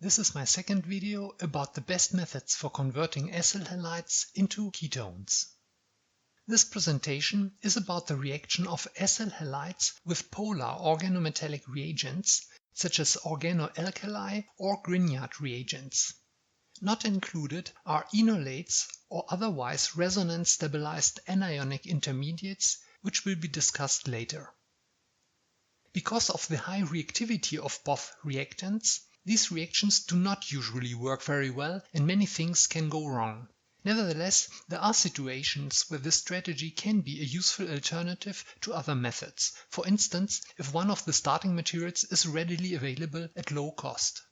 This is my second video about the best methods for converting acyl halides into ketones. This presentation is about the reaction of acyl halides with polar organometallic reagents such as organoalkali or Grignard reagents. Not included are enolates or otherwise resonance-stabilized anionic intermediates, which will be discussed later. Because of the high reactivity of both reactants, these reactions do not usually work very well and many things can go wrong. Nevertheless, there are situations where this strategy can be a useful alternative to other methods, for instance, if one of the starting materials is readily available at low cost.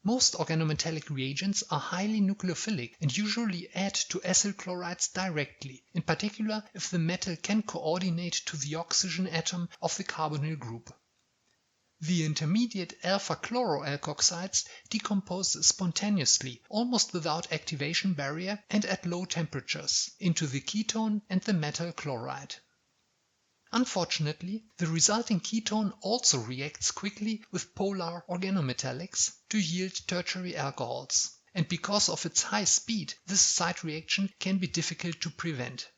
Most organometallic reagents are highly nucleophilic and usually add to acyl chlorides directly, in particular if the metal can coordinate to the oxygen atom of the carbonyl group. The intermediate alpha-chloroalkoxides decompose spontaneously, almost without activation barrier and at low temperatures, into the ketone and the metal chloride. Unfortunately, the resulting ketone also reacts quickly with polar organometallics to yield tertiary alcohols, and because of its high speed, this side reaction can be difficult to prevent.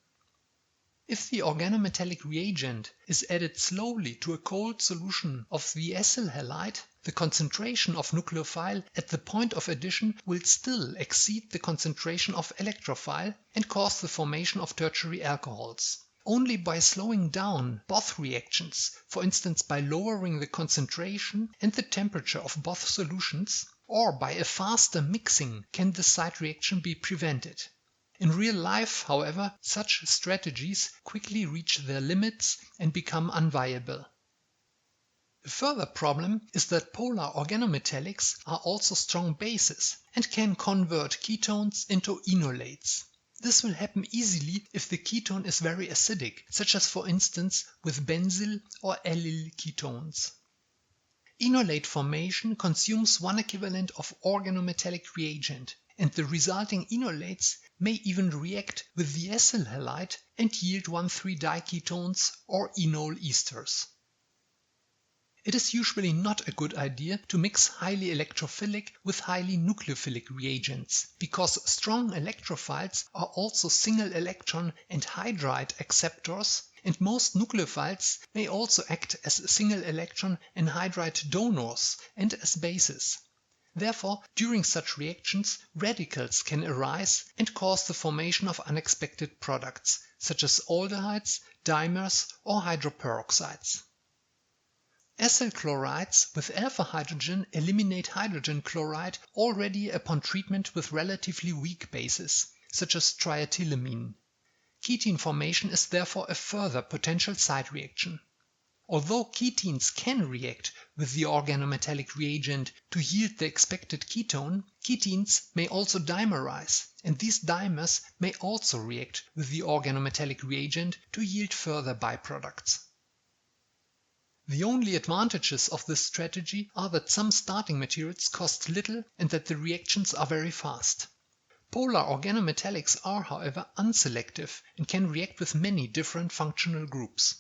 If the organometallic reagent is added slowly to a cold solution of the acyl halide, the concentration of nucleophile at the point of addition will still exceed the concentration of electrophile and cause the formation of tertiary alcohols. Only by slowing down both reactions, for instance by lowering the concentration and the temperature of both solutions, or by a faster mixing, can the side reaction be prevented. In real life, however, such strategies quickly reach their limits and become unviable. A further problem is that polar organometallics are also strong bases and can convert ketones into enolates. This will happen easily if the ketone is very acidic, such as for instance with benzyl or allyl ketones. Enolate formation consumes one equivalent of organometallic reagent, and the resulting enolates may even react with the acyl halide and yield 1,3-diketones or enol esters. It is usually not a good idea to mix highly electrophilic with highly nucleophilic reagents, because strong electrophiles are also single electron and hydride acceptors, and most nucleophiles may also act as single electron and hydride donors and as bases. Therefore, during such reactions, radicals can arise and cause the formation of unexpected products, such as aldehydes, dimers, or hydroperoxides. Acyl chlorides with alpha hydrogen eliminate hydrogen chloride already upon treatment with relatively weak bases, such as triethylamine. Ketene formation is therefore a further potential side reaction. Although ketenes can react with the organometallic reagent to yield the expected ketone, ketenes may also dimerize, and these dimers may also react with the organometallic reagent to yield further byproducts. The only advantages of this strategy are that some starting materials cost little and that the reactions are very fast. Polar organometallics are, however, unselective and can react with many different functional groups.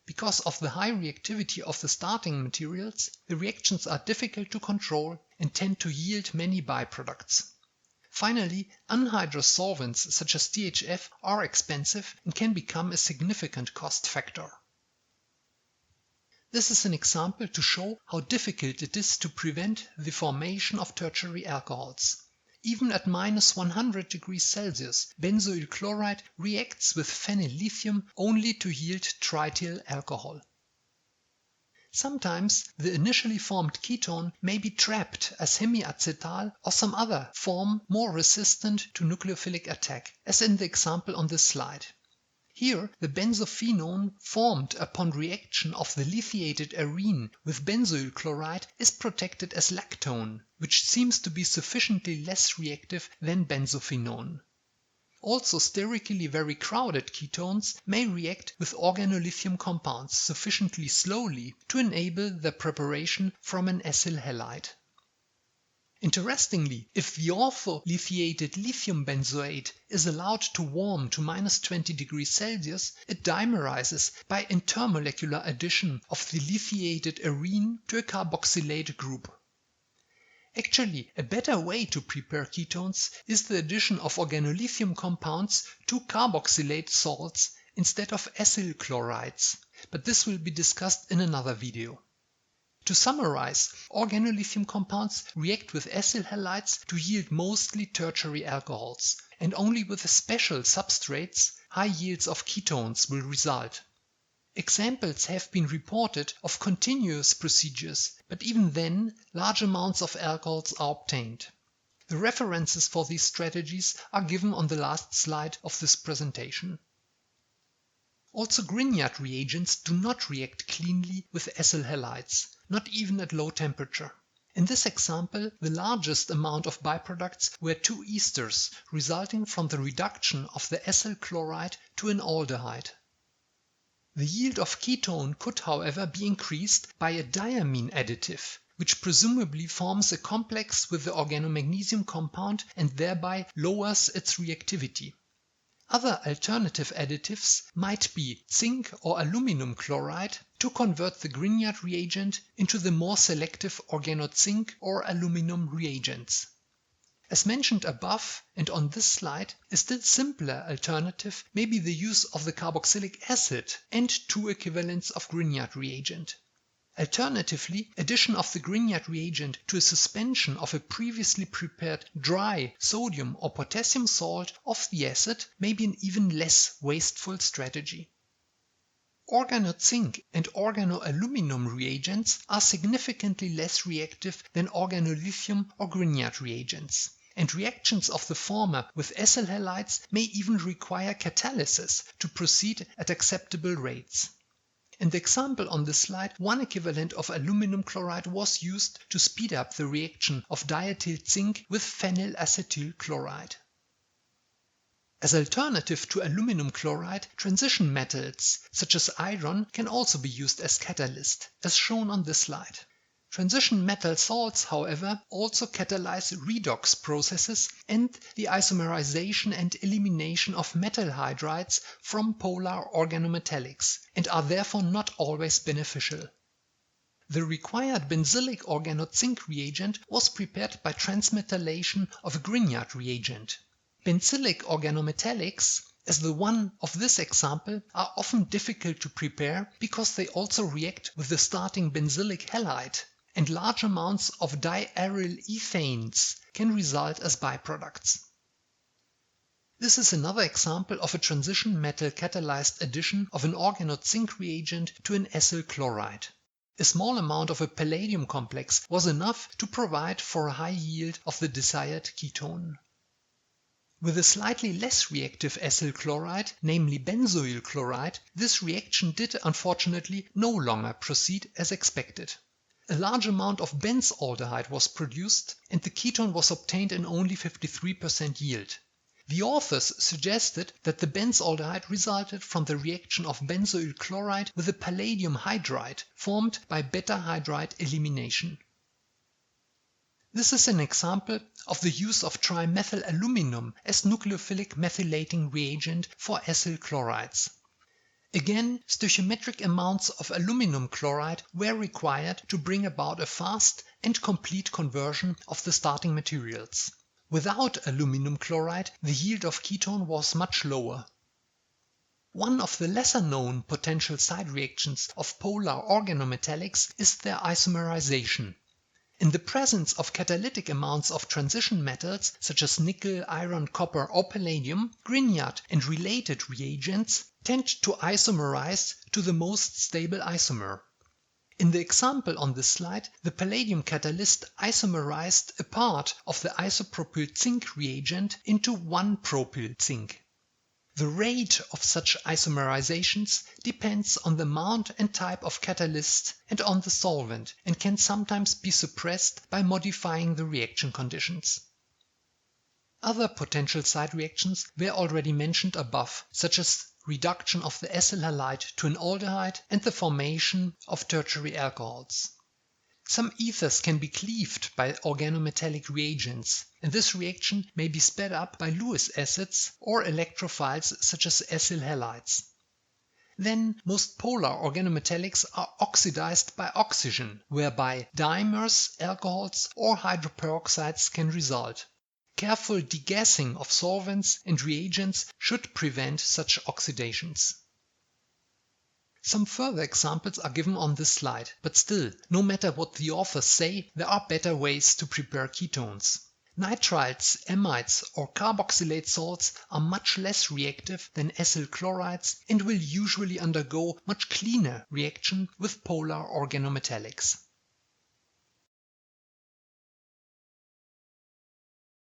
Because of the high reactivity of the starting materials, the reactions are difficult to control and tend to yield many byproducts. Finally, anhydrous solvents such as THF are expensive and can become a significant cost factor. This is an example to show how difficult it is to prevent the formation of tertiary alcohols. Even at -100 degrees Celsius, benzoyl chloride reacts with phenyllithium only to yield triethyl alcohol. Sometimes the initially formed ketone may be trapped as hemiacetal or some other form more resistant to nucleophilic attack, as in the example on this slide. Here, the benzophenone formed upon reaction of the lithiated arene with benzoyl chloride is protected as lactone, which seems to be sufficiently less reactive than benzophenone. Also, sterically very crowded ketones may react with organolithium compounds sufficiently slowly to enable their preparation from an acyl halide. Interestingly, if the ortholithiated lithium benzoate is allowed to warm to -20 degrees Celsius, it dimerizes by intermolecular addition of the lithiated arene to a carboxylate group. Actually, a better way to prepare ketones is the addition of organolithium compounds to carboxylate salts instead of acyl chlorides, but this will be discussed in another video. To summarize, organolithium compounds react with acyl halides to yield mostly tertiary alcohols, and only with special substrates high yields of ketones will result. Examples have been reported of continuous procedures, but even then large amounts of alcohols are obtained. The references for these strategies are given on the last slide of this presentation. Also, Grignard reagents do not react cleanly with acyl halides, not even at low temperature. In this example, the largest amount of byproducts were 2 esters resulting from the reduction of the acyl chloride to an aldehyde. The yield of ketone could, however, be increased by a diamine additive, which presumably forms a complex with the organomagnesium compound and thereby lowers its reactivity. Other alternative additives might be zinc or aluminum chloride to convert the Grignard reagent into the more selective organozinc or aluminum reagents. As mentioned above and on this slide, a still simpler alternative may be the use of the carboxylic acid and 2 equivalents of Grignard reagent. Alternatively, addition of the Grignard reagent to a suspension of a previously prepared dry sodium or potassium salt of the acid may be an even less wasteful strategy. Organozinc and organoaluminum reagents are significantly less reactive than organolithium or Grignard reagents, and reactions of the former with acyl halides may even require catalysis to proceed at acceptable rates. In the example on this slide, 1 equivalent of aluminum chloride was used to speed up the reaction of diethyl zinc with phenylacetyl chloride. As alternative to aluminum chloride, transition metals such as iron can also be used as catalyst, as shown on this slide. Transition metal salts, however, also catalyze redox processes and the isomerization and elimination of metal hydrides from polar organometallics, and are therefore not always beneficial. The required benzylic organozinc reagent was prepared by transmetallation of a Grignard reagent. Benzylic organometallics, as the one of this example, are often difficult to prepare because they also react with the starting benzylic halide, and large amounts of diaryl ethanes can result as byproducts. This is another example of a transition metal catalyzed addition of an organozinc reagent to an acyl chloride. A small amount of a palladium complex was enough to provide for a high yield of the desired ketone. With a slightly less reactive acyl chloride, namely benzoyl chloride, this reaction did unfortunately no longer proceed as expected. A large amount of benzaldehyde was produced and the ketone was obtained in only 53% yield. The authors suggested that the benzaldehyde resulted from the reaction of benzoyl chloride with a palladium hydride formed by beta hydride elimination. This is an example of the use of trimethylaluminum as nucleophilic methylating reagent for acyl chlorides. Again, stoichiometric amounts of aluminum chloride were required to bring about a fast and complete conversion of the starting materials. Without aluminum chloride, the yield of ketone was much lower. One of the lesser-known potential side reactions of polar organometallics is their isomerization. In the presence of catalytic amounts of transition metals such as nickel, iron, copper or palladium, Grignard and related reagents tend to isomerize to the most stable isomer. In the example on this slide, the palladium catalyst isomerized a part of the isopropyl zinc reagent into 1-propyl zinc. The rate of such isomerizations depends on the amount and type of catalyst and on the solvent, and can sometimes be suppressed by modifying the reaction conditions. Other potential side reactions were already mentioned above, such as reduction of the acyl halide to an aldehyde and the formation of tertiary alcohols. Some ethers can be cleaved by organometallic reagents, and this reaction may be sped up by Lewis acids or electrophiles such as acyl halides. then most polar organometallics are oxidized by oxygen, whereby dimers, alcohols or hydroperoxides can result. Careful degassing of solvents and reagents should prevent such oxidations. Some further examples are given on this slide, but still, no matter what the authors say, there are better ways to prepare ketones. Nitriles, amides or carboxylate salts are much less reactive than acyl chlorides and will usually undergo much cleaner reaction with polar organometallics.